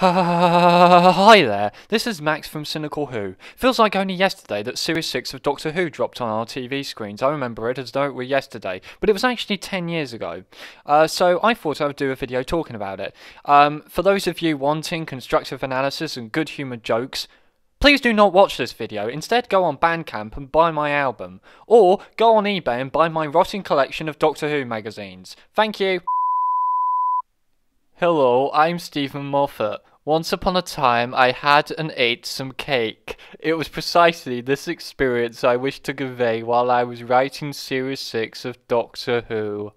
Hi there, this is Max from Cynical Who. Feels like only yesterday that Series 6 of Doctor Who dropped on our TV screens. I remember it as though it were yesterday, but it was actually 10 years ago. So I thought I would do a video talking about it. For those of you wanting constructive analysis and good humoured jokes, please do not watch this video. Instead, go on Bandcamp and buy my album. Or go on eBay and buy my rotting collection of Doctor Who magazines. Thank you. Hello, I'm Stephen Moffat. Once upon a time, I had and ate some cake. It was precisely this experience I wished to convey while I was writing Series 6 of Doctor Who.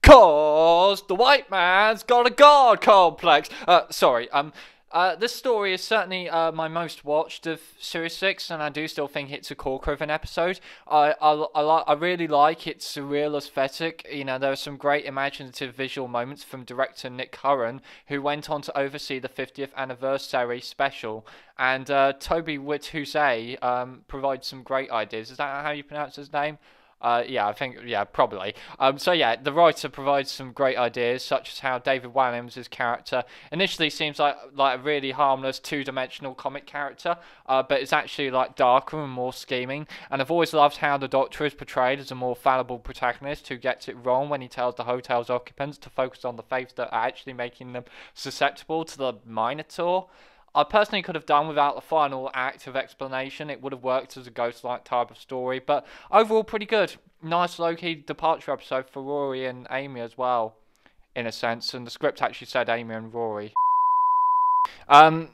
'Cause the white man's got a god complex. This story is certainly my most watched of Series 6, and I do still think it's a corker of an episode. I really like its surreal aesthetic. You know, there are some great imaginative visual moments from director Nick Curran, who went on to oversee the 50th anniversary special, and Toby Whithusay provides some great ideas. Is that how you pronounce his name? Yeah, probably. The writer provides some great ideas, such as how David Walliams' character initially seems like a really harmless two-dimensional comic character, but it's actually like darker and more scheming. And I've always loved how the Doctor is portrayed as a more fallible protagonist who gets it wrong when he tells the hotel's occupants to focus on the faiths that are actually making them susceptible to the Minotaur. I personally could have done without the final act of explanation. It would have worked as a ghost-like type of story, but overall pretty good. Nice low-key departure episode for Rory and Amy as well, in a sense, and the script actually said Amy and Rory. The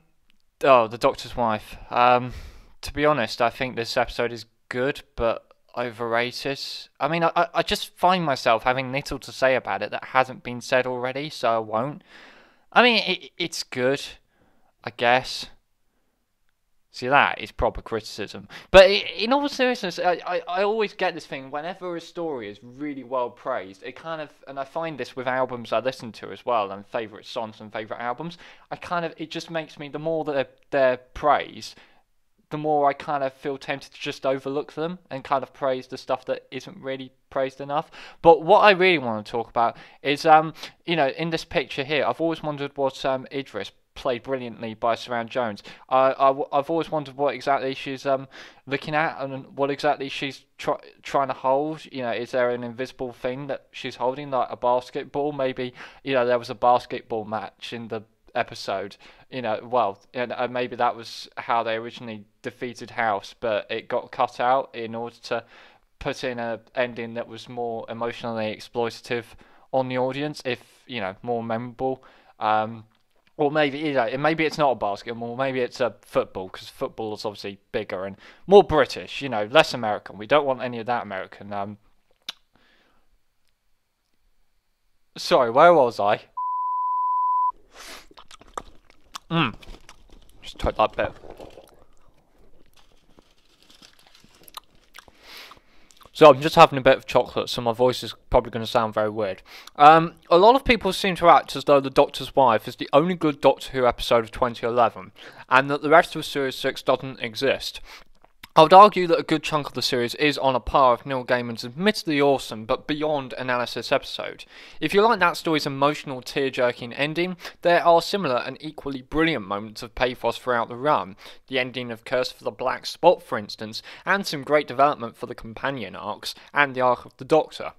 Doctor's wife. To be honest, I think this episode is good, but overrated. I mean, I just find myself having little to say about it that hasn't been said already, so I won't. I mean, it's good, I guess. See, that is proper criticism. But in all seriousness, I always get this thing, whenever a story is really well praised, it kind of, and I find this with albums I listen to as well, and favourite songs and favourite albums, it just makes me, the more that they're praised, the more I kind of feel tempted to just overlook them and kind of praise the stuff that isn't really praised enough. But what I really want to talk about is, in this picture here, I've always wondered what Idris, played brilliantly by Surround Jones. I've always wondered what exactly she's looking at and what exactly she's trying to hold. You know, is there an invisible thing that she's holding, like a basketball? Maybe, there was a basketball match in the episode. And maybe that was how they originally defeated House, but it got cut out in order to put in an ending that was more emotionally exploitative on the audience, if more memorable. Or maybe maybe it's not a basketball, maybe it's a football, because football is obviously bigger and more British, less American. We don't want any of that American. Sorry, where was I? Just take that bit. So I'm just having a bit of chocolate, so my voice is probably going to sound very weird. A lot of people seem to act as though The Doctor's Wife is the only good Doctor Who episode of 2011, and that the rest of Series 6 doesn't exist. I would argue that a good chunk of the series is on a par with Neil Gaiman's admittedly awesome but beyond analysis episode. If you like that story's emotional tear-jerking ending, there are similar and equally brilliant moments of pathos throughout the run. The ending of Curse for the Black Spot, for instance, and some great development for the companion arcs, and the arc of the Doctor.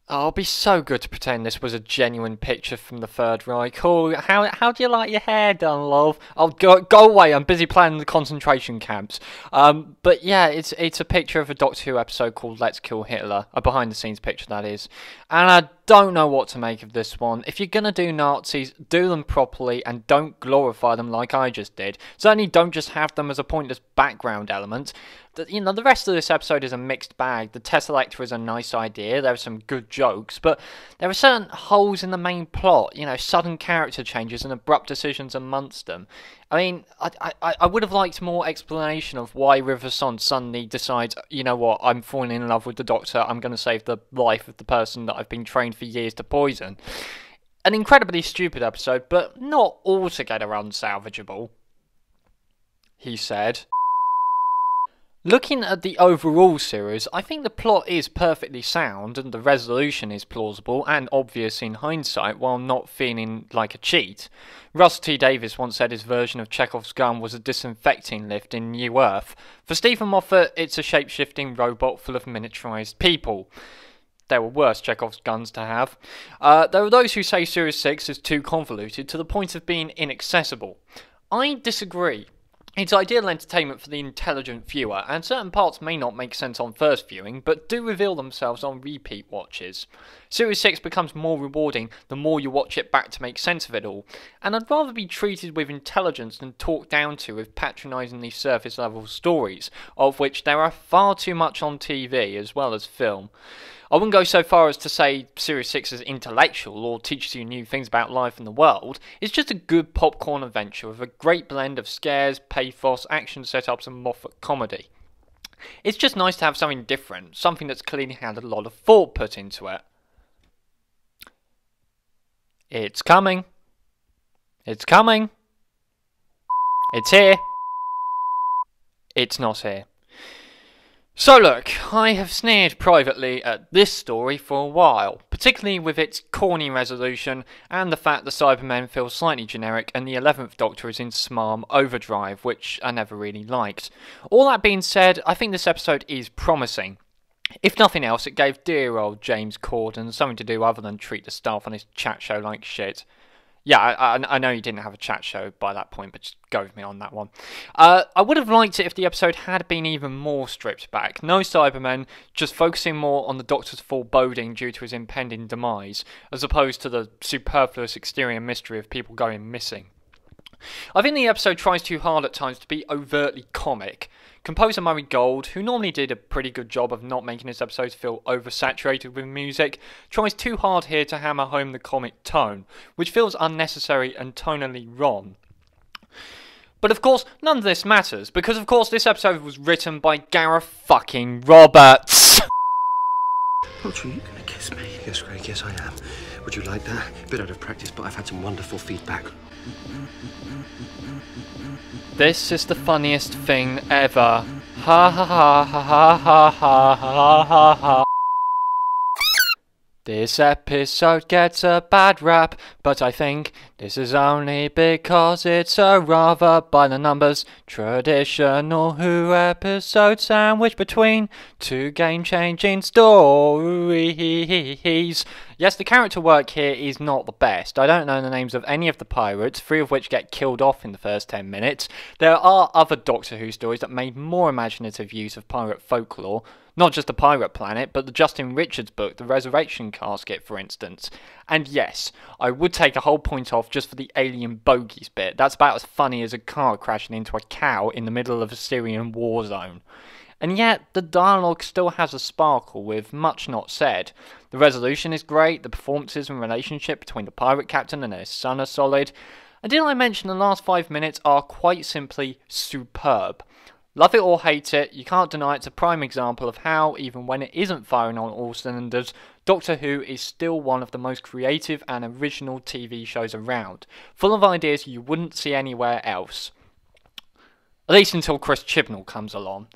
Oh, it'd be so good to pretend this was a genuine picture from the Third Reich. Oh, how do you like your hair done, love? Oh, go away, I'm busy planning the concentration camps. But yeah, it's a picture of a Doctor Who episode called Let's Kill Hitler, a behind-the-scenes picture, that is. And I don't know what to make of this one. If you're gonna do Nazis, do them properly and don't glorify them like I just did. Certainly don't just have them as a pointless background element. The rest of this episode is a mixed bag. The Tesselector is a nice idea, there are some good jokes, but there are certain holes in the main plot, sudden character changes and abrupt decisions amongst them. I mean, I would have liked more explanation of why River Song suddenly decides, you know what, I'm falling in love with the Doctor, I'm going to save the life of the person that I've been trained for years to poison. An incredibly stupid episode, but not altogether unsalvageable, he said. Looking at the overall series, I think the plot is perfectly sound and the resolution is plausible and obvious in hindsight while not feeling like a cheat. Russell T Davies once said his version of Chekhov's gun was a disinfecting lift in New Earth. For Stephen Moffat, it's a shape-shifting robot full of miniaturized people. There were worse Chekhov's guns to have. There are those who say Series 6 is too convoluted to the point of being inaccessible. I disagree. It's ideal entertainment for the intelligent viewer, and certain parts may not make sense on first viewing, but do reveal themselves on repeat watches. Series 6 becomes more rewarding the more you watch it back to make sense of it all, and I'd rather be treated with intelligence than talked down to with patronisingly surface level stories, of which there are far too much on TV as well as film. I wouldn't go so far as to say Series 6 is intellectual or teaches you new things about life and the world. It's just a good popcorn adventure with a great blend of scares, pathos, action setups and Moffat comedy. It's just nice to have something different, something that's clearly had a lot of thought put into it. It's coming. It's coming. It's here. It's not here. So look, I have sneered privately at this story for a while, particularly with its corny resolution and the fact the Cybermen feel slightly generic and the 11th Doctor is in smarm overdrive, which I never really liked. All that being said, I think this episode is promising. If nothing else, it gave dear old James Corden something to do other than treat the staff on his chat show like shit. Yeah, I know you didn't have a chat show by that point, but just go with me on that one. I would have liked it if the episode had been even more stripped back. No Cybermen, just focusing more on the Doctor's foreboding due to his impending demise, as opposed to the superfluous exterior mystery of people going missing. I think the episode tries too hard at times to be overtly comic. Composer Murray Gold, who normally did a pretty good job of not making his episodes feel oversaturated with music, tries too hard here to hammer home the comic tone, which feels unnecessary and tonally wrong. But of course, none of this matters, because of course this episode was written by Gareth fucking Roberts. Roger, are you going to kiss me? Yes, Craig, yes I am. Would you like that? A bit out of practice, but I've had some wonderful feedback. This is the funniest thing ever. Ha ha ha ha ha ha ha ha ha ha. This episode gets a bad rap, but I think this is only because it's a rather by the numbers traditional Who episode sandwiched between two game-changing stories. Yes, the character work here is not the best. I don't know the names of any of the pirates, 3 of which get killed off in the first 10 minutes. There are other Doctor Who stories that made more imaginative use of pirate folklore. Not just the Pirate Planet, but the Justin Richards book, The Resurrection Casket, for instance. And yes, I would take a whole point off just for the alien bogies bit. That's about as funny as a car crashing into a cow in the middle of a Syrian war zone. And yet, the dialogue still has a sparkle, with much not said. The resolution is great, the performances and relationship between the pirate captain and his son are solid. And didn't I mention the last 5 minutes are quite simply superb? Love it or hate it, you can't deny it's a prime example of how, even when it isn't firing on all cylinders, Doctor Who is still one of the most creative and original TV shows around, full of ideas you wouldn't see anywhere else. At least until Chris Chibnall comes along.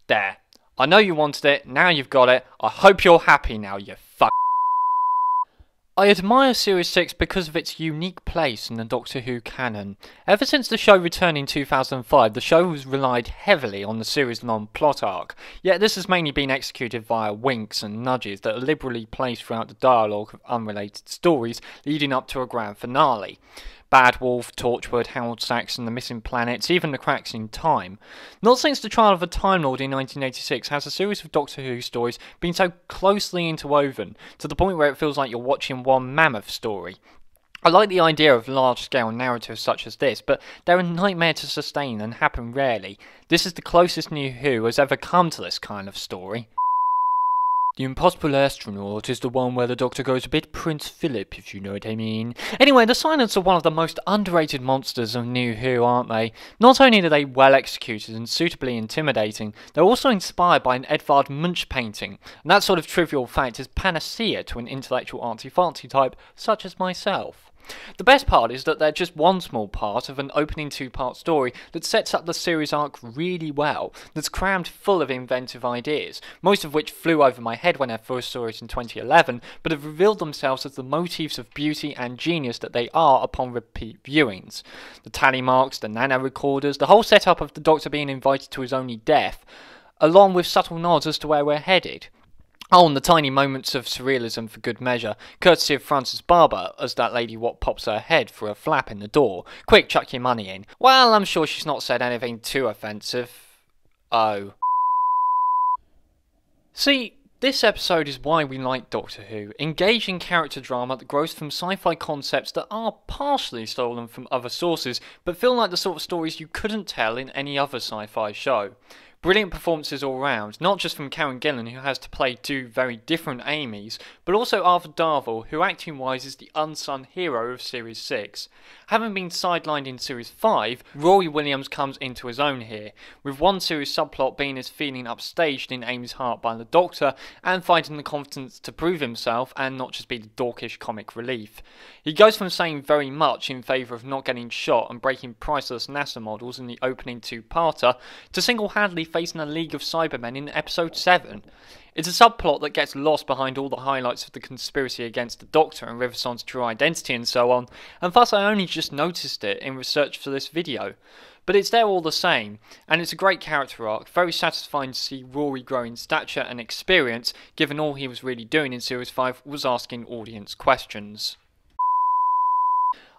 There. I know you wanted it, now you've got it, I hope you're happy now, you fuck. I admire Series 6 because of its unique place in the Doctor Who canon. Ever since the show returned in 2005, the show has relied heavily on the series' non-plot arc, yet this has mainly been executed via winks and nudges that are liberally placed throughout the dialogue of unrelated stories leading up to a grand finale. Bad Wolf, Torchwood, Harold Saxon, The Missing Planets, even The Cracks in Time. Not since the trial of a Time Lord in 1986 has a series of Doctor Who stories been so closely interwoven, to the point where it feels like you're watching one mammoth story. I like the idea of large-scale narratives such as this, but they're a nightmare to sustain and happen rarely. This is the closest New Who has ever come to this kind of story. The Impossible Astronaut is the one where the Doctor goes a bit Prince Philip, if you know what I mean. Anyway, the Silents are one of the most underrated monsters of New Who, aren't they? Not only are they well executed and suitably intimidating, they're also inspired by an Edvard Munch painting, and that sort of trivial fact is panacea to an intellectual arty-farty type such as myself. The best part is that they're just one small part of an opening two-part story that sets up the series arc really well, that's crammed full of inventive ideas, most of which flew over my head when I first saw it in 2011, but have revealed themselves as the motifs of beauty and genius that they are upon repeat viewings. The tally marks, the nano recorders, the whole setup of the Doctor being invited to his only death, along with subtle nods as to where we're headed. Oh, and the tiny moments of surrealism for good measure, courtesy of Frances Barber, as that lady what pops her head through a flap in the door. Quick, chuck your money in. Well, I'm sure she's not said anything too offensive. Oh. See, this episode is why we like Doctor Who. Engaging character drama that grows from sci-fi concepts that are partially stolen from other sources, but feel like the sort of stories you couldn't tell in any other sci-fi show. Brilliant performances all round, not just from Karen Gillan, who has to play two very different Amys, but also Arthur Darvill, who acting-wise is the unsung hero of Series 6. Having been sidelined in Series 5, Rory Williams comes into his own here, with one series subplot being his feeling upstaged in Amy's heart by the Doctor, and finding the confidence to prove himself and not just be the dorkish comic relief. He goes from saying very much in favour of not getting shot and breaking priceless NASA models in the opening two-parter, to single-handedly facing a league of Cybermen in episode 7. It's a subplot that gets lost behind all the highlights of the conspiracy against the Doctor and Riverson's true identity and so on, and thus I only just noticed it in research for this video. But it's there all the same, and it's a great character arc, very satisfying to see Rory grow in stature and experience, given all he was really doing in Series 5 was asking audience questions.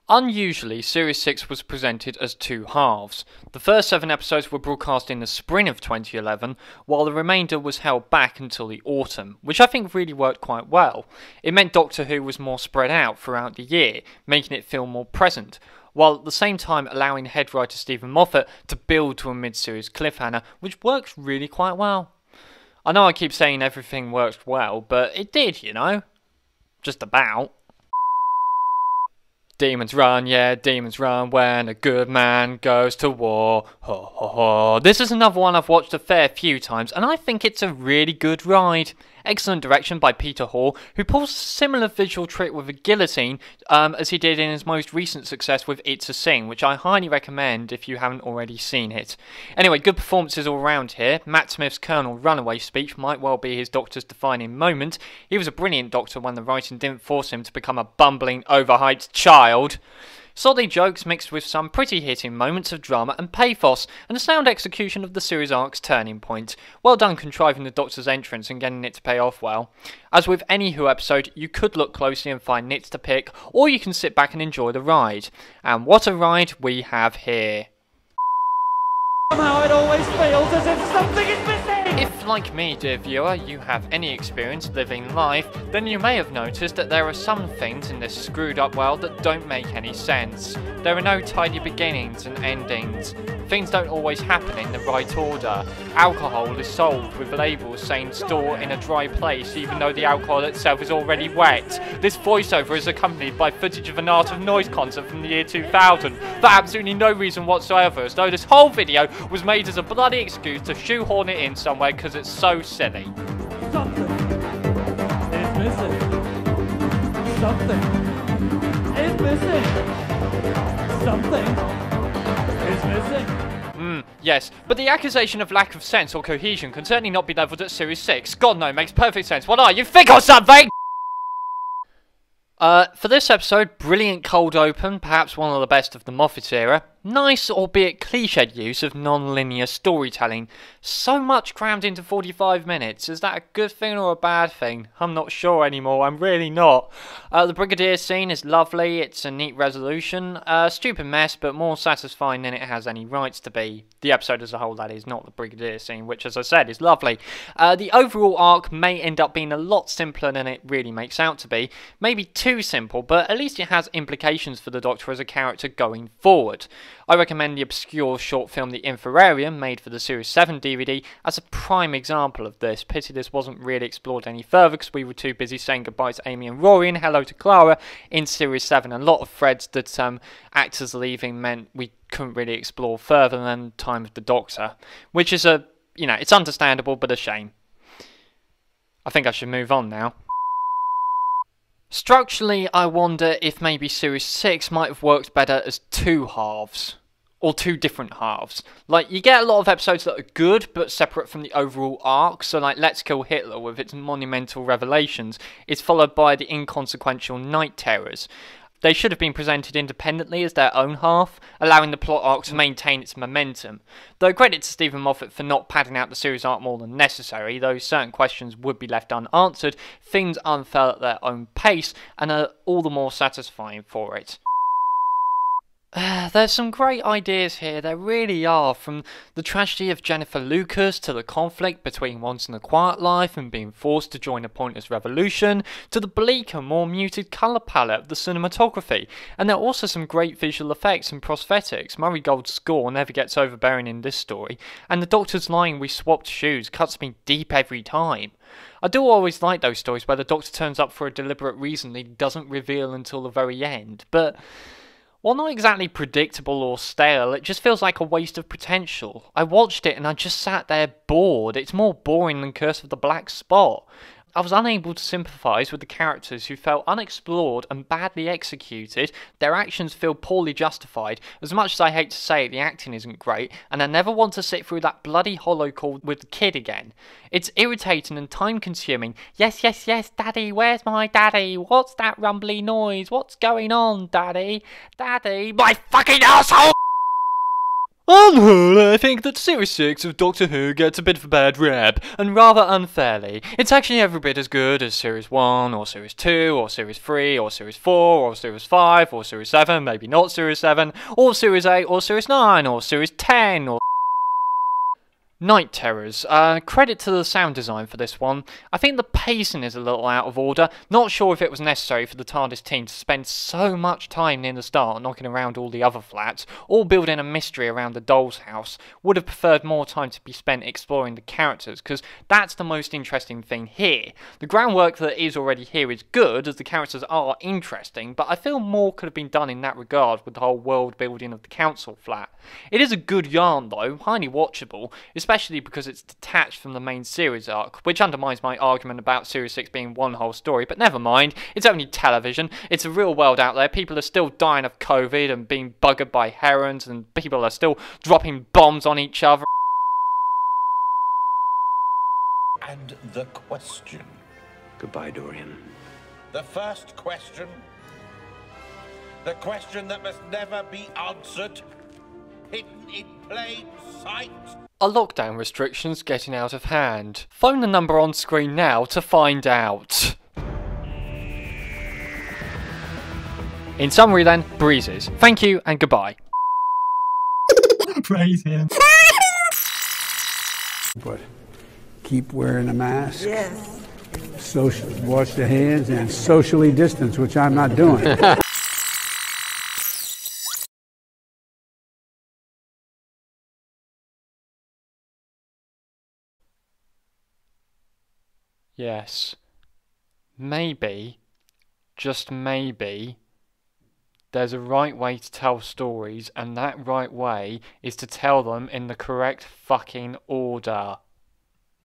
Unusually, Series 6 was presented as two halves. The first 7 episodes were broadcast in the spring of 2011, while the remainder was held back until the autumn, which I think really worked quite well. It meant Doctor Who was more spread out throughout the year, making it feel more present, while at the same time allowing head writer Stephen Moffat to build to a mid-series cliffhanger, which works really quite well. I know I keep saying everything worked well, but it did, you know? Just about. Demons run, yeah, demons run when a good man goes to war. Ho ho ho. This is another one I've watched a fair few times, and I think it's a really good ride. Excellent direction by Peter Hall, who pulls a similar visual trick with a guillotine as he did in his most recent success with It's a Sing, which I highly recommend if you haven't already seen it. Anyway, good performances all around here. Matt Smith's Colonel Runaway speech might well be his Doctor's defining moment. He was a brilliant Doctor when the writing didn't force him to become a bumbling, overhyped child. Solid jokes mixed with some pretty hitting moments of drama and pathos, and a sound execution of the series arc's turning point. Well done contriving the Doctor's entrance and getting it to pay off well. As with any Who episode, you could look closely and find nits to pick, or you can sit back and enjoy the ride. And what a ride we have here. Somehow it always feels as if something is missing! If, like me, dear viewer, you have any experience living life, then you may have noticed that there are some things in this screwed up world that don't make any sense. There are no tidy beginnings and endings. Things don't always happen in the right order. Alcohol is sold with labels saying store in a dry place even though the alcohol itself is already wet. This voiceover is accompanied by footage of an Art of Noise concert from the year 2000 for absolutely no reason whatsoever, as though this whole video was made as a bloody excuse to shoehorn it in somewhere because it's so silly. Something is missing. Something is missing. Something is missing. Yes, but the accusation of lack of sense or cohesion can certainly not be levelled at Series 6. God no, makes perfect sense. What are you, thick or something? For this episode, brilliant cold open, perhaps one of the best of the Moffat era. Nice, albeit cliched use of non-linear storytelling. So much crammed into 45 minutes. Is that a good thing or a bad thing? I'm not sure anymore, I'm really not. The Brigadier scene is lovely, it's a neat resolution. Stupid mess, but more satisfying than it has any rights to be. The episode as a whole, that is, not the Brigadier scene, which, as I said, is lovely. The overall arc may end up being a lot simpler than it really makes out to be. Maybe too simple, but at least it has implications for the Doctor as a character going forward. I recommend the obscure short film The Infrarium, made for the Series 7 DVD, as a prime example of this. Pity this wasn't really explored any further because we were too busy saying goodbye to Amy and Rory and hello to Clara in Series 7. A lot of threads that actors leaving meant we couldn't really explore further than Time of the Doctor, which is it's understandable but a shame. I think I should move on now. Structurally, I wonder if maybe Series 6 might have worked better as two halves. Or two different halves. Like, you get a lot of episodes that are good, but separate from the overall arc. So, like, Let's Kill Hitler, with its monumental revelations, is followed by the inconsequential Night Terrors. They should have been presented independently as their own half, allowing the plot arc to maintain its momentum. Though credit to Stephen Moffat for not padding out the series arc more than necessary, though certain questions would be left unanswered, things unfurl at their own pace, and are all the more satisfying for it. There's some great ideas here, there really are, from the tragedy of Jennifer Lucas to the conflict between wanting a quiet life and being forced to join a pointless revolution, to the bleaker, more muted colour palette of the cinematography. And there are also some great visual effects and prosthetics. Murray Gold's score never gets overbearing in this story, and the Doctor's line "we swapped shoes" cuts me deep every time. I do always like those stories where the Doctor turns up for a deliberate reason he doesn't reveal until the very end, but while not exactly predictable or stale, it just feels like a waste of potential. I watched it and I just sat there bored. It's more boring than Curse of the Black Spot. I was unable to sympathise with the characters who felt unexplored and badly executed. Their actions feel poorly justified. As much as I hate to say it, the acting isn't great, and I never want to sit through that bloody holo call with the kid again. It's irritating and time-consuming. Yes, yes, yes, Daddy, where's my daddy? What's that rumbly noise? What's going on, Daddy? Daddy, my fucking asshole! On the whole, I think that Series 6 of Doctor Who gets a bit of a bad rap, and rather unfairly. It's actually every bit as good as Series 1, or Series 2, or Series 3, or Series 4, or Series 5, or Series 7, maybe not Series 7, or Series 8, or Series 9, or Series 10, or Night Terrors. Credit to the sound design for this one. I think the pacing is a little out of order. Not sure if it was necessary for the TARDIS team to spend so much time near the start knocking around all the other flats, or building a mystery around the doll's house. Would have preferred more time to be spent exploring the characters, because that's the most interesting thing here. The groundwork that is already here is good, as the characters are interesting, but I feel more could have been done in that regard with the whole world building of the council flat. It is a good yarn though, highly watchable, especially because it's detached from the main series arc, which undermines my argument about Series 6 being one whole story, but never mind, it's only television, it's a real world out there, people are still dying of COVID and being buggered by herons, and people are still dropping bombs on each other. And the question. Goodbye, Dorian. The first question. The question that must never be answered. Hidden in plain sight. Are lockdown restrictions getting out of hand? Phone the number on screen now to find out. In summary then, breezes. Thank you and goodbye. Praise him. But keep wearing a mask. Yes. Wash the hands and socially distance, which I'm not doing. Yes. Maybe, just maybe, there's a right way to tell stories, and that right way is to tell them in the correct fucking order.